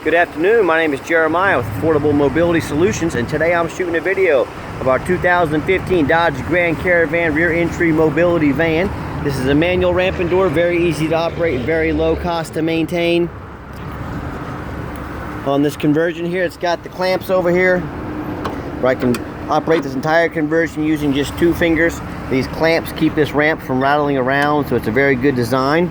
Good afternoon, my name is Jeremiah with Affordable Mobility Solutions, and today I'm shooting a video of our 2015 Dodge Grand Caravan rear entry mobility van. This is a manual ramp and door, very easy to operate, very low cost to maintain. On this conversion here, it's got the clamps over here where I can operate this entire conversion using just 2 fingers. These clamps keep this ramp from rattling around, so it's a very good design.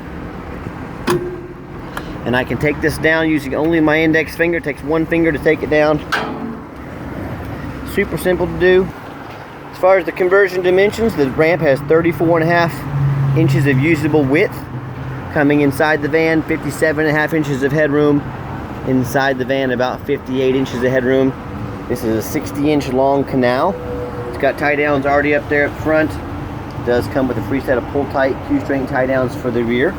And I can take this down using only my index finger. It takes 1 finger to take it down. Super simple to do. As far as the conversion dimensions, the ramp has 34.5 inches of usable width. Coming inside the van, 57.5 inches of headroom. Inside the van, about 58 inches of headroom. This is a 60-inch long canal. It's got tie downs already up there up front. It does come with a free set of pull-tight Q-string tie downs for the rear.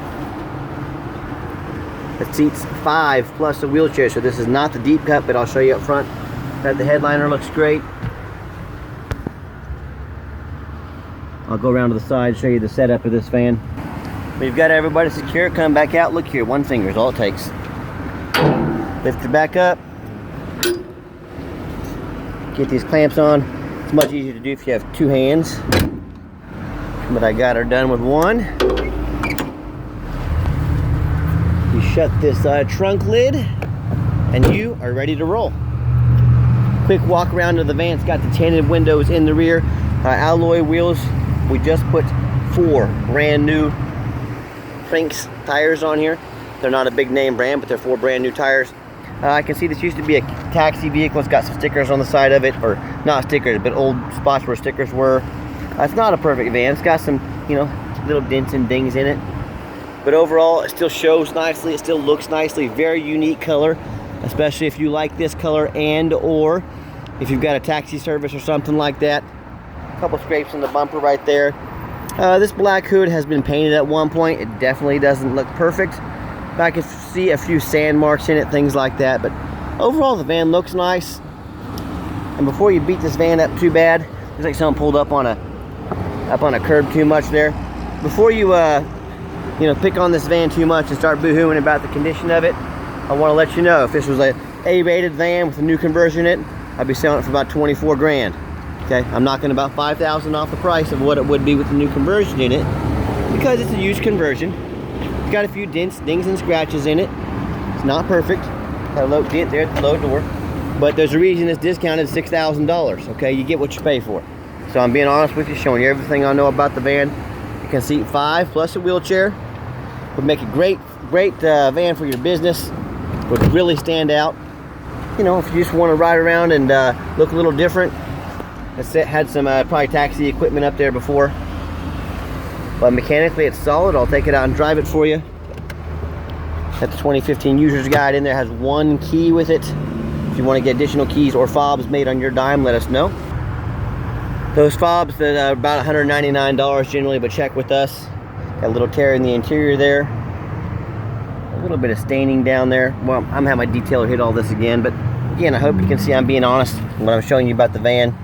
It seats 5 plus a wheelchair, so this is not the deep cut, but I'll show you up front that the headliner looks great. I'll go around to the side, show you the setup of this van. We've got everybody secure. Come back out. Look here, 1 finger is all it takes. Lift it back up. Get these clamps on. It's much easier to do if you have 2 hands, but I got her done with 1. You shut this trunk lid and you are ready to roll. Quick walk around to the van. It's got the tinted windows in the rear, alloy wheels. We just put 4 brand new Cranks tires on here. They're not a big name brand, but they're 4 brand new tires. I can see this used to be a taxi vehicle. It's got some stickers on the side of it, or not stickers, but old spots where stickers were. It's not a perfect van. It's got some, little dents and dings in it. But overall, it still shows nicely. It still looks nicely. Very unique color, especially if you like this color, and or if you've got a taxi service or something like that. A couple scrapes in the bumper right there. This black hood has been painted at one point. It definitely doesn't look perfect. But I can see a few sand marks in it, things like that. But overall, the van looks nice. And before you beat this van up too bad, looks like someone pulled up on a curb too much there. Before you pick on this van too much and start boo-hooing about the condition of it, I want to let you know, if this was a A-rated van with a new conversion in it, I'd be selling it for about 24 grand. Okay, I'm knocking about $5,000 off the price of what it would be with the new conversion in it, because it's a used conversion. It's got a few dents, dings, and scratches in it. It's not perfect. Got a low dent there at the low door, but there's a reason it's discounted $6,000. Okay, you get what you pay for. So I'm being honest with you, showing you everything I know about the van. It can seat 5 plus a wheelchair. Would make a great van for your business. Would really stand out. If you just want to ride around and look a little different. It had some probably taxi equipment up there before, but mechanically it's solid. I'll take it out and drive it for you. Got the 2015 user's guide in there. Has 1 key with it. If you want to get additional keys or fobs made on your dime, let us know. Those fobs that are about $199 generally, but check with us. Got a little tear in the interior there. A little bit of staining down there. Well, I'm having my detailer hit all this again, but again, I hope you can see I'm being honest when I'm showing you about the van.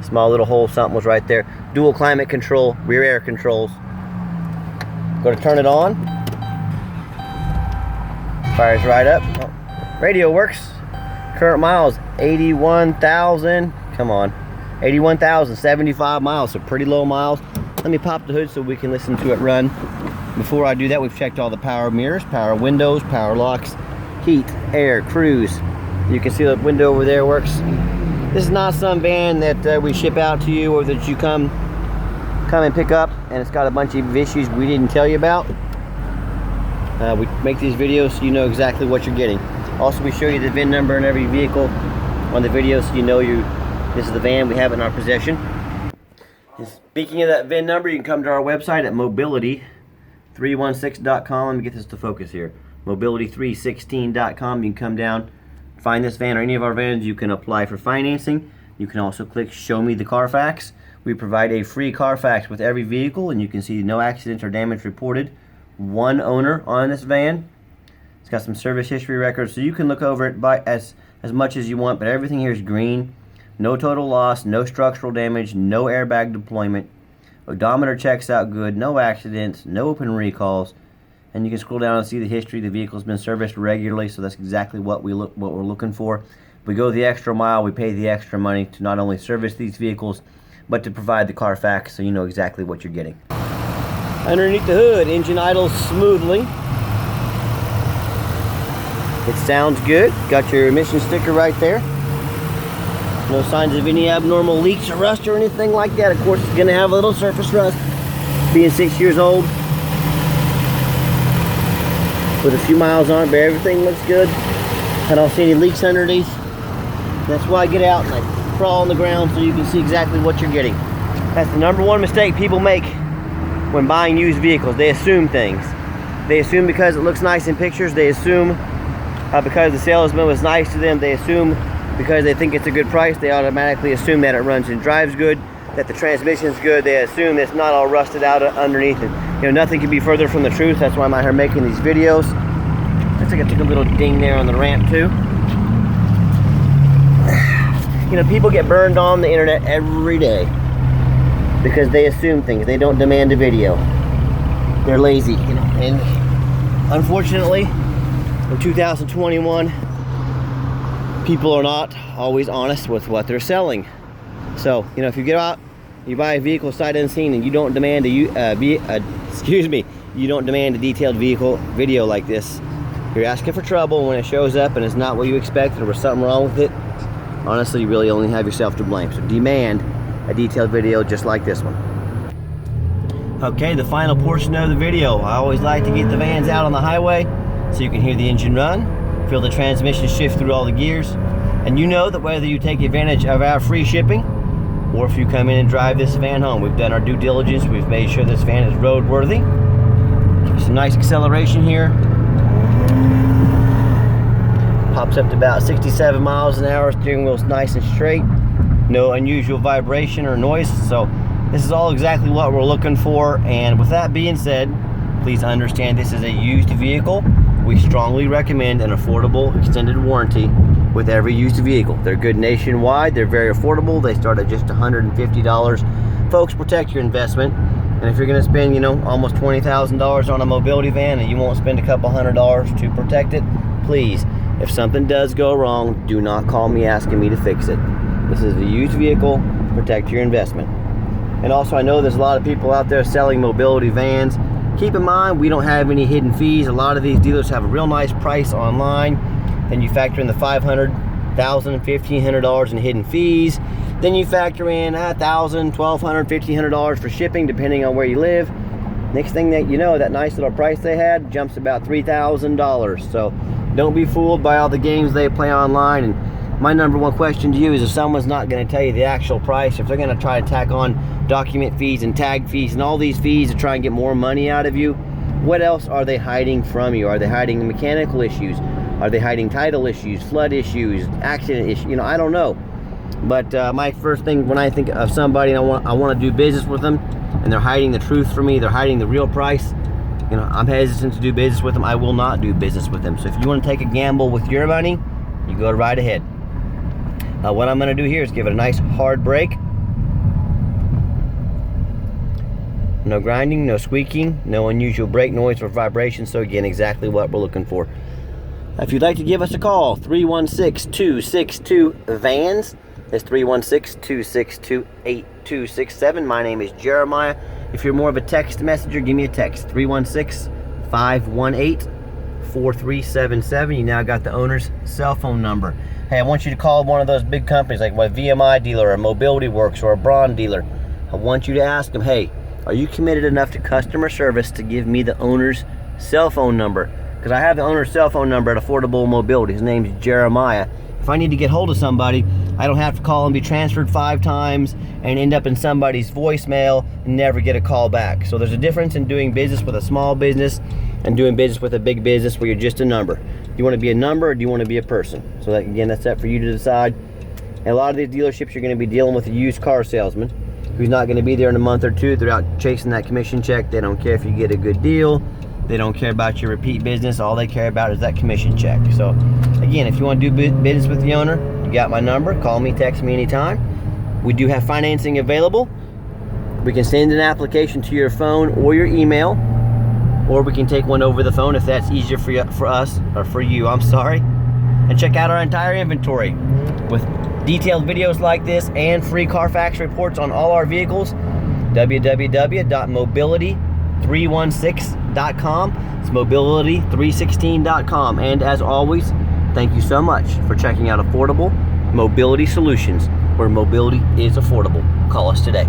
Small little hole, something was right there. Dual climate control, rear air controls. Go to turn it on. Fires right up. Oh, radio works. Current miles, 81,000. Come on. 81,075 miles, so pretty low miles. Let me pop the hood so we can listen to it run. Before I do that, we've checked all the power mirrors, power windows, power locks, heat, air, cruise. You can see the window over there works. This is not some van that we ship out to you or that you come and pick up and it's got a bunch of issues we didn't tell you about. We make these videos so you know exactly what you're getting. Also, we show you the VIN number in every vehicle on the video so you know this is the van we have in our possession. And speaking of that VIN number, you can come to our website at mobility316.com. Let me get this to focus here. Mobility316.com. You can come down, find this van or any of our vans. You can apply for financing. You can also click Show Me the Carfax. We provide a free Carfax with every vehicle, and you can see no accidents or damage reported. 1 owner on this van. It's got some service history records, so you can look over it by as much as you want, but everything here is green. No total loss, no structural damage, no airbag deployment. Odometer checks out good, no accidents, no open recalls, and you can scroll down and see the history. The vehicle's been serviced regularly, so that's exactly what we're looking for. We go the extra mile, we pay the extra money to not only service these vehicles, but to provide the Carfax, so you know exactly what you're getting. Underneath the hood, engine idles smoothly. It sounds good. Got your emission sticker right there. No signs of any abnormal leaks or rust or anything like that. Of course, it's going to have a little surface rust, being 6 years old. With a few miles on it, but everything looks good. I don't see any leaks underneath. That's why I get out and I crawl on the ground so you can see exactly what you're getting. That's the #1 mistake people make when buying used vehicles. They assume things. They assume because it looks nice in pictures. They assume because the salesman was nice to them. They assume because they think it's a good price. They automatically assume that it runs and drives good, that the transmission's good. They assume it's not all rusted out underneath it. You know, nothing could be further from the truth. That's why I'm out here making these videos. Looks like I took a little ding there on the ramp too. You know, people get burned on the internet every day because they assume things. They don't demand a video. They're lazy, you know. And unfortunately, in 2021, people are not always honest with what they're selling. So, you know, if you get out, you buy a vehicle sight unseen, and you don't demand you don't demand a detailed vehicle video like this, you're asking for trouble. When it shows up and it's not what you expected or there's something wrong with it, honestly, you really only have yourself to blame. So demand a detailed video just like this one. Okay, the final portion of the video. I always like to get the vans out on the highway so you can hear the engine run, feel the transmission shift through all the gears, and you know that whether you take advantage of our free shipping or if you come in and drive this van home, we've done our due diligence. We've made sure this van is roadworthy. Some nice acceleration here. Pops up to about 67 miles an hour. Steering wheel's nice and straight. No unusual vibration or noise. So this is all exactly what we're looking for. And with that being said, please understand this is a used vehicle. We strongly recommend an affordable extended warranty with every used vehicle. They're good nationwide. They're very affordable. They start at just $150. Folks, protect your investment. And if you're going to spend, you know, almost $20,000 on a mobility van and you won't spend a couple $100 to protect it, please, if something does go wrong, do not call me asking me to fix it. This is a used vehicle. Protect your investment. And also, I know there's a lot of people out there selling mobility vans. Keep in mind, we don't have any hidden fees. A lot of these dealers have a real nice price online. Then you factor in the $500, $1,000, $1,500 in hidden fees. Then you factor in $1,000, $1,200, $1,500 for shipping, depending on where you live. Next thing that you know, that nice little price they had jumps about $3,000. So don't be fooled by all the games they play online. And my #1 question to you is, if someone's not going to tell you the actual price, if they're going to try to tack on document fees and tag fees and all these fees to try and get more money out of you, what else are they hiding from you? Are they hiding mechanical issues? Are they hiding title issues, flood issues, accident issues? You know, I don't know. But my first thing when I think of somebody and I want to do business with them, and they're hiding the truth from me, they're hiding the real price, you know, I'm hesitant to do business with them. I will not do business with them. So if you want to take a gamble with your money, you go right ahead. What I'm going to do here is give it a nice hard brake. No grinding, no squeaking, no unusual brake noise or vibration. So again, exactly what we're looking for. If you'd like to give us a call, 316-262-VANS. That's 316-262-8267. My name is Jeremiah. If you're more of a text messenger, give me a text. 316-518-4377. You now got the owner's cell phone number. Hey, I want you to call one of those big companies like a VMI dealer or Mobility Works or a Braun dealer. I want you to ask them, hey, are you committed enough to customer service to give me the owner's cell phone number? Because I have the owner's cell phone number at Affordable Mobility. His name's Jeremiah. If I need to get hold of somebody, I don't have to call and be transferred 5 times and end up in somebody's voicemail and never get a call back. So there's a difference in doing business with a small business and doing business with a big business where you're just a number. Do you want to be a number or do you want to be a person? So that, again, that's up for you to decide. And a lot of these dealerships, you're going to be dealing with a used car salesman who's not going to be there in a month or two. They're out chasing that commission check. They don't care if you get a good deal. They don't care about your repeat business. All they care about is that commission check. So again, if you want to do business with the owner, you got my number. Call me, text me anytime. We do have financing available. We can send an application to your phone or your email. or we can take one over the phone if that's easier for you, for you, I'm sorry. And check out our entire inventory with detailed videos like this and free Carfax reports on all our vehicles. www.mobility316.com. It's mobility316.com. And as always, thank you so much for checking out affordable mobility solutions, where mobility is affordable. Call us today.